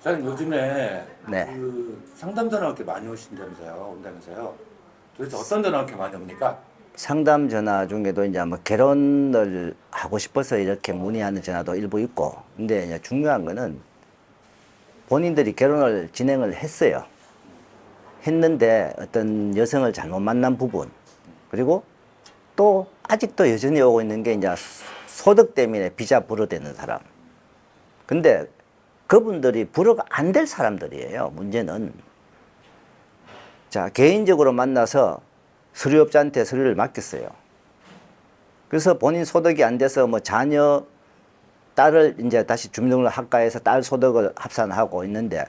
사장님 요즘에 네. 그 상담 전화 이렇게 많이 온다면서요. 도대체 어떤 전화 이렇게 많이 옵니까? 상담 전화 중에도 이제 뭐 결혼을 하고 싶어서 이렇게 문의하는 전화도 일부 있고, 근데 이제 중요한 거는 본인들이 결혼을 진행을 했어요. 했는데 어떤 여성을 잘못 만난 부분, 그리고 또 아직도 여전히 오고 있는 게 이제 소득 때문에 비자 불어대는 사람. 근데 그분들이 불어가 안 될 사람들이에요. 문제는. 자, 개인적으로 만나서 서류업자한테 서류를 맡겼어요. 그래서 본인 소득이 안 돼서 뭐 자녀, 딸을 이제 다시 주민등록을 학과에서 딸 소득을 합산하고 있는데,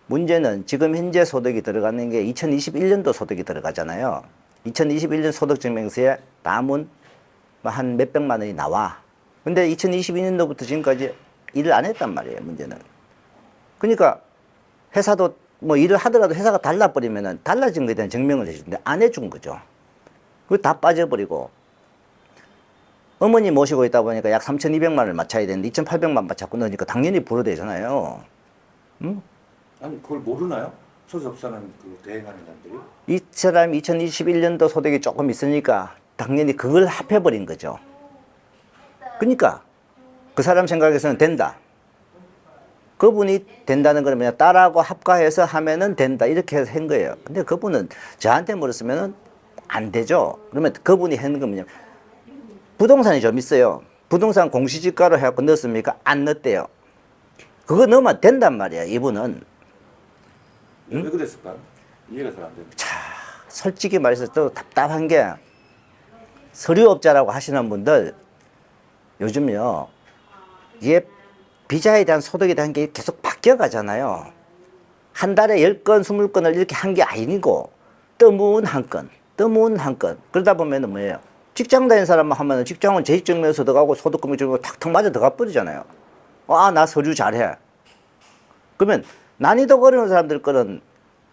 문제는 지금 현재 소득이 들어가는 게 2021년도 소득이 들어가잖아요. 2021년 소득증명서에 남은 한 몇백만 원이 나와. 근데 2022년도부터 지금까지 일을 안 했단 말이에요, 문제는. 그러니까 회사도 뭐 일을 하더라도 회사가 달라버리면은 달라진 거에 대한 증명을 해주는데 안 해준 거죠. 그거 다 빠져버리고, 어머니 모시고 있다 보니까 약 3,200만 원을 맞춰야 되는데 2,800만 원 자꾸 넣으니까 당연히 불어대잖아요. 응? 아니 그걸 모르나요? 소속사는 그 대행하는 사람들이? 이 사람이 2021년도 소득이 조금 있으니까 당연히 그걸 합해버린 거죠. 그러니까 그 사람 생각에서는 된다. 그분이 된다는 건 뭐냐, 딸하고 합가해서 하면은 된다, 이렇게 해서 한 거예요. 근데 그분은 저한테 물었으면은 안 되죠. 그러면 그분이 하는 건 뭐냐, 부동산이 좀 있어요. 부동산 공시지가로 해갖고 넣었습니까? 안 넣었대요. 그거 넣으면 된단 말이야, 이분은. 왜 그랬을까? 이해가 잘 안 되네. 솔직히 말해서 또 답답한 게, 서류업자라고 하시는 분들 요즘요, 이게 비자에 대한 소득에 대한 게 계속 바뀌어 가잖아요. 한 달에 10건, 20건을 이렇게 한 게 아니고 떠문 한 건, 떠문 한 건. 그러다 보면은 뭐예요? 직장 다니는 사람만 하면은 직장은 재직증명서 들어가고 소득금융증명 탁탁 맞아 들어가 버리잖아요. 아, 나 서류 잘해. 그러면 난이도 어려운 사람들 거는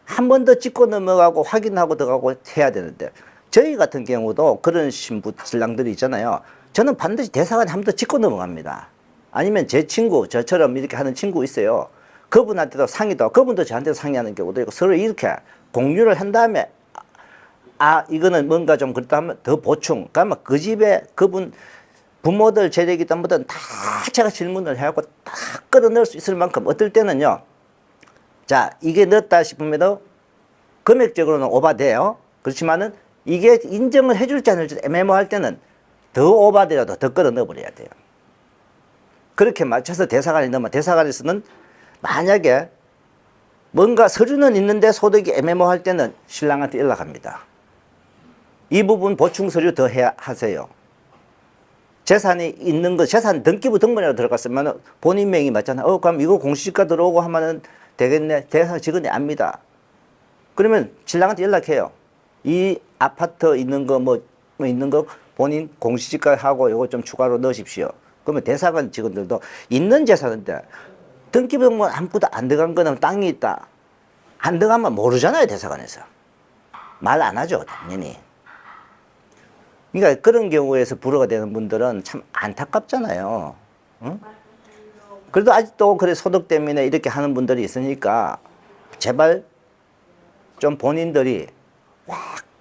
한 번 더 찍고 넘어가고 확인하고 들어가고 해야 되는데, 저희 같은 경우도 그런 신부 신랑들이 있잖아요. 저는 반드시 대사관에 한 번 더 찍고 넘어갑니다. 아니면 제 친구, 저처럼 이렇게 하는 친구 있어요. 그분한테도 상의도, 그분도 저한테 상의하는 경우도 있고, 서로 이렇게 공유를 한 다음에, 아, 이거는 뭔가 좀 그렇다 하면 더 보충. 그러면 그 집에 그분 부모들, 재력이 있던 분들은 다 제가 질문을 해갖고 다 끌어넣을 수 있을 만큼, 어떨 때는요, 자, 이게 넣었다 싶으면 금액적으로는 오바돼요. 그렇지만은 이게 인정을 해줄지 안 해줄지 애매모할 때는 더 오바되어도 더 끌어 넣어버려야 돼요. 그렇게 맞춰서 대사관에 넣으면, 대사관에서는 만약에 뭔가 서류는 있는데 소득이 애매모할 때는 신랑한테 연락합니다. 이 부분 보충 서류 더 해야 하세요. 재산이 있는 거, 재산 등기부 등본이라고 들어갔으면 본인 명의 맞잖아요. 그럼 이거 공시지가 들어오고 하면은 되겠네. 대사 직원이 압니다. 그러면 신랑한테 연락해요. 이 아파트 있는 거 뭐 있는 거 본인 공시지가 하고 이거 좀 추가로 넣으십시오. 그러면 대사관 직원들도 있는 재산인데 등기부 등본 아무것도 안 들어간 거는 땅이 있다. 안 들어가면 모르잖아요, 대사관에서. 말 안 하죠, 당연히. 그러니까 그런 경우에서 불허가 되는 분들은 참 안타깝잖아요. 응? 그래도 아직도 그래 소득 때문에 이렇게 하는 분들이 있으니까 제발 좀 본인들이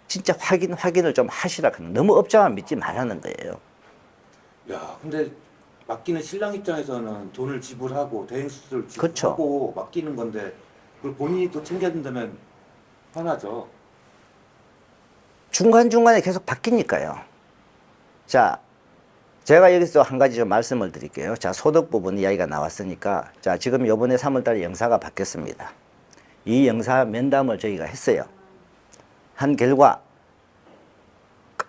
진짜 확인을 좀 하시라. 너무 업자만 믿지 말라는 거예요. 야, 근데 맡기는 신랑 입장에서는 돈을 지불하고 대행 수수료를 그렇죠. 지불하고 맡기는 건데 그걸 본인이 또 챙겨야 된다면 화나죠. 중간중간에 계속 바뀌니까요. 자, 제가 여기서 한 가지 좀 말씀을 드릴게요. 자, 소득 부분 이야기가 나왔으니까, 자, 지금 이번에 3월달에 영사가 바뀌었습니다. 이 영사 면담을 저희가 했어요. 한 결과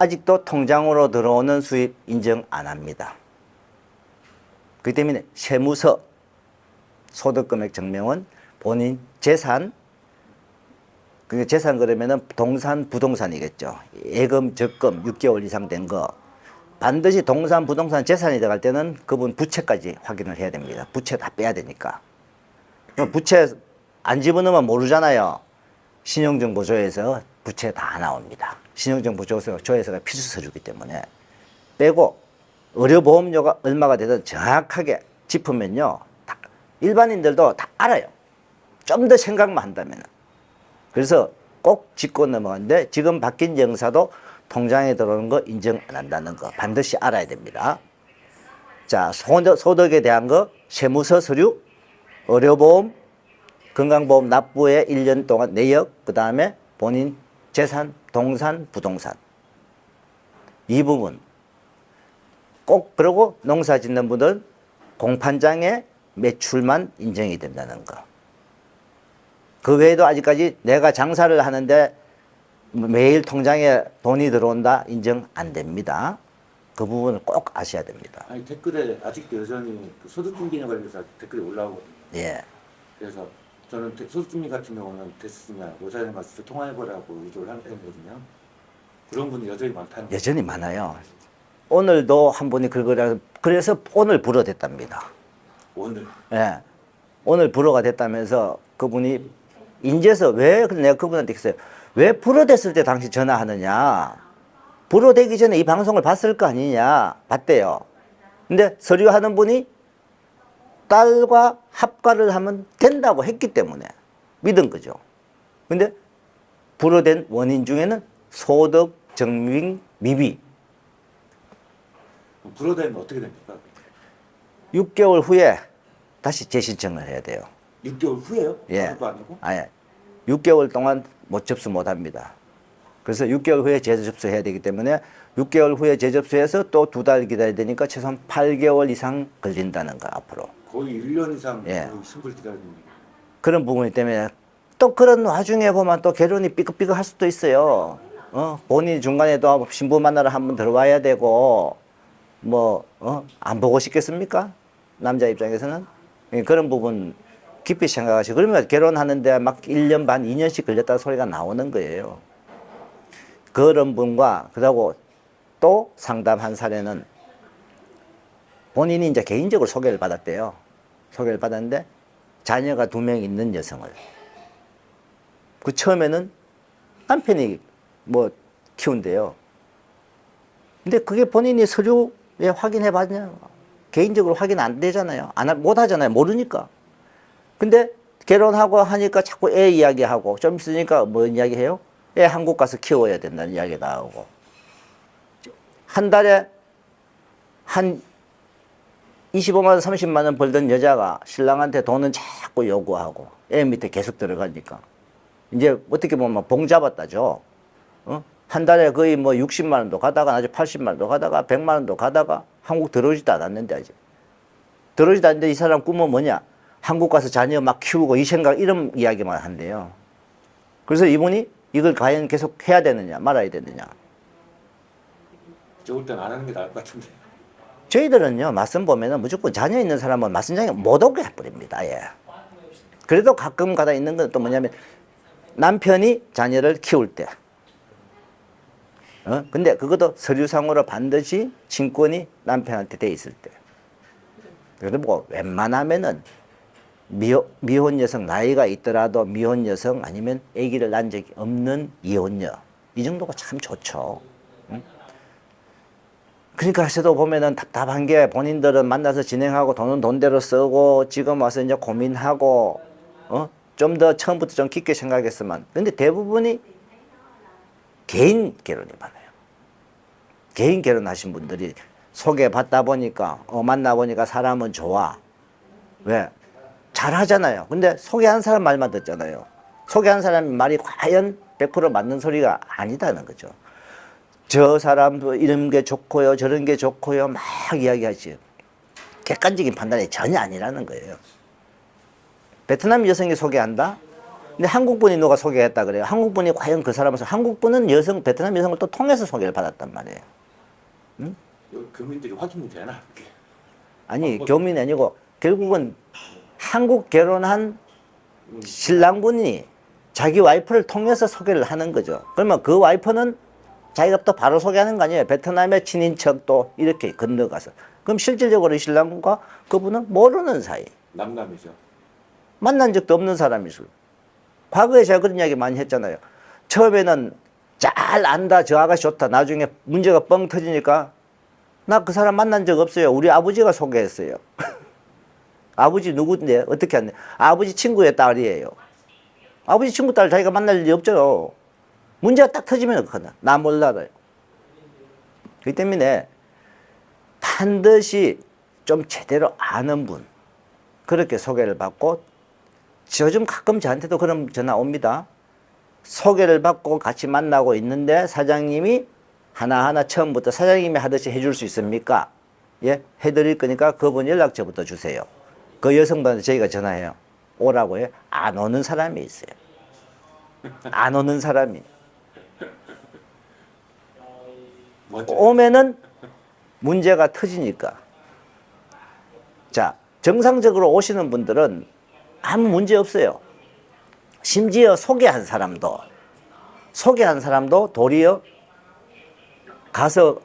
아직도 통장으로 들어오는 수입 인정 안 합니다. 그렇기 때문에 세무서, 소득금액 증명은 본인 재산, 그 재산 그러면은 동산, 부동산이겠죠. 예금, 적금 6개월 이상 된 거. 반드시 동산, 부동산 재산이 들어갈 때는 그분 부채까지 확인을 해야 됩니다. 부채 다 빼야 되니까. 부채 안 집어넣으면 모르잖아요. 신용정보조회에서 부채 다 나옵니다. 신용정보조회서가 필수 서류이기 때문에 빼고, 의료보험료가 얼마가 되든 정확하게 짚으면요, 일반인들도 다 알아요. 좀 더 생각만 한다면. 그래서 꼭 짚고 넘어가는데 지금 바뀐 영사도 통장에 들어오는 거 인정 안 한다는 거 반드시 알아야 됩니다. 자, 소득에 대한 거 세무서 서류, 의료보험, 건강보험 납부에 1년 동안 내역, 그 다음에 본인 재산, 동산, 부동산. 이 부분. 꼭 그러고 농사 짓는 분들은 공판장에 매출만 인정이 된다는 거. 그 외에도 아직까지 내가 장사를 하는데 매일 통장에 돈이 들어온다 인정 안 됩니다. 그 부분을 꼭 아셔야 됩니다. 아니 댓글에 아직도 여전히 그 소득증빙에 관련해서 댓글이 올라오거든요. 예. 그래서 저는 소득증빙 같은 경우는 됐으면 노사장 가서 통화해보라고 유도를 하는 편이거든요. 그런 분이 여전히 많다는 거죠. 여전히 많아요. 오늘도 한 분이 그래서 오늘 불어 됐답니다. 오늘 예. 오늘 불어가 됐다면서 그분이 인제서 왜 내가 그분한테 했어요. 왜 불어 됐을 때 당시 전화하느냐. 불어 되기 전에 이 방송을 봤을 거 아니냐. 봤대요. 근데 서류하는 분이 딸과 합가를 하면 된다고 했기 때문에 믿은 거죠. 근데 불어된 원인 중에는 소득 증빙 미비. 불어되면 어떻게 됩니까? 6개월 후에 다시 재신청을 해야 돼요. 6개월 후에요? 예. 바로도 아니고? 아니, 6개월 동안 접수 못 합니다. 그래서 6개월 후에 재접수해야 되기 때문에 6개월 후에 재접수해서 또 2달 기다려야 되니까 최소한 8개월 이상 걸린다는 거 앞으로. 거의 1년 이상 예. 거의 신분 기다리는 거예요. 그런 부분이 때문에 또 그런 와중에 보면 또 결혼이 삐걱삐걱 할 수도 있어요. 본인이 중간에 또 신부 만나러 한번 들어와야 되고 안 보고 싶겠습니까? 남자 입장에서는. 그런 부분 깊이 생각하시고 그러면 결혼하는데 막 1년 반, 2년씩 걸렸다는 소리가 나오는 거예요. 그런 분과 그러고 또 상담한 사례는 본인이 이제 개인적으로 소개를 받았대요. 소개를 받았는데 자녀가 2명 있는 여성을. 그 처음에는 남편이 키운대요. 근데 그게 본인이 서류에 확인해 봤냐? 개인적으로 확인 안 되잖아요. 못 하잖아요. 모르니까. 근데 결혼하고 하니까 자꾸 애 이야기하고 좀 있으니까 뭐 이야기해요? 애 한국 가서 키워야 된다는 이야기 나오고. 한 달에 한 25만 원, 30만 원 벌던 여자가 신랑한테 돈은 자꾸 요구하고 애 밑에 계속 들어가니까 이제 어떻게 보면 봉 잡았다죠. 한 달에 거의 60만 원도 가다가 아주 80만 원도 가다가 100만 원도 가다가 한국 들어오지도 않았는데 아직. 들어오지도 않는데 이 사람 꿈은 뭐냐? 한국 가서 자녀 막 키우고 이런 이야기만 한대요. 그래서 이분이 이걸 과연 계속 해야 되느냐 말아야 되느냐. 적을 땐 안 하는 게 나을 것 같은데. 저희들은요, 맞선 보면은 무조건 자녀 있는 사람은 맞선장에 못 오게 해버립니다. 예. 그래도 가끔 가다 있는 건 또 뭐냐면 남편이 자녀를 키울 때. 근데 그것도 서류상으로 반드시 친권이 남편한테 돼 있을 때. 그리고 웬만하면은 미혼 여성 나이가 있더라도 미혼 여성 아니면 아기를 낳은 적이 없는 이혼녀 이 정도가 참 좋죠. 그러니까 저도 보면은 답답한 게 본인들은 만나서 진행하고 돈은 돈대로 쓰고 지금 와서 이제 고민하고 좀 더 처음부터 좀 깊게 생각했으면. 근데 대부분이 개인 결혼이 많아요. 개인 결혼하신 분들이 소개받다 보니까 만나 보니까 사람은 좋아. 왜? 잘하잖아요. 근데 소개한 사람 말만 듣잖아요. 소개한 사람 말이 과연 100% 맞는 소리가 아니다는 거죠. 저 사람도 이런 게 좋고요, 저런 게 좋고요, 막 이야기하지. 객관적인 판단이 전혀 아니라는 거예요. 베트남 여성이 소개한다? 근데 한국분이 누가 소개했다 그래요. 한국분이 과연 그 사람을 한국분은 베트남 여성을 또 통해서 소개를 받았단 말이에요. 응? 교민들이 확인이 되나? 아니, 교민이 아니고 결국은 한국 결혼한 신랑분이 자기 와이프를 통해서 소개를 하는 거죠. 그러면 그 와이프는 자기가 또 바로 소개하는 거 아니에요. 베트남의 친인척 또 이렇게 건너가서. 그럼 실질적으로 이 신랑과 그분은 모르는 사이. 남남이죠. 만난 적도 없는 사람이죠. 과거에 제가 그런 이야기 많이 했잖아요. 처음에는 잘 안다, 저 아가씨 좋다. 나중에 문제가 뻥 터지니까 나 그 사람 만난 적 없어요. 우리 아버지가 소개했어요. 아버지 누구인데 어떻게 안 돼? 아버지 친구의 딸이에요. 아버지 친구 딸 자기가 만날 일이 없죠. 문제가 딱 터지면 그거는 나 몰라요. 그렇기 때문에 반드시 좀 제대로 아는 분 그렇게 소개를 받고 요즘 가끔 저한테도 그런 전화 옵니다. 소개를 받고 같이 만나고 있는데 사장님이 하나하나 처음부터 사장님이 하듯이 해줄 수 있습니까? 예, 해드릴 거니까 그분 연락처부터 주세요. 그 여성분한테 저희가 전화해요. 오라고 해. 안 오는 사람이 있어요. 안 오는 사람이. 오면은 문제가 터지니까. 자, 정상적으로 오시는 분들은 아무 문제 없어요. 심지어 소개한 사람도 도리어 가서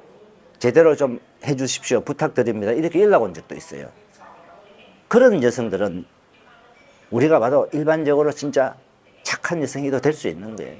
제대로 좀 해주십시오. 부탁드립니다. 이렇게 연락 온 적도 있어요. 그런 여성들은 우리가 봐도 일반적으로 진짜 착한 여성이 될 수 있는 거예요.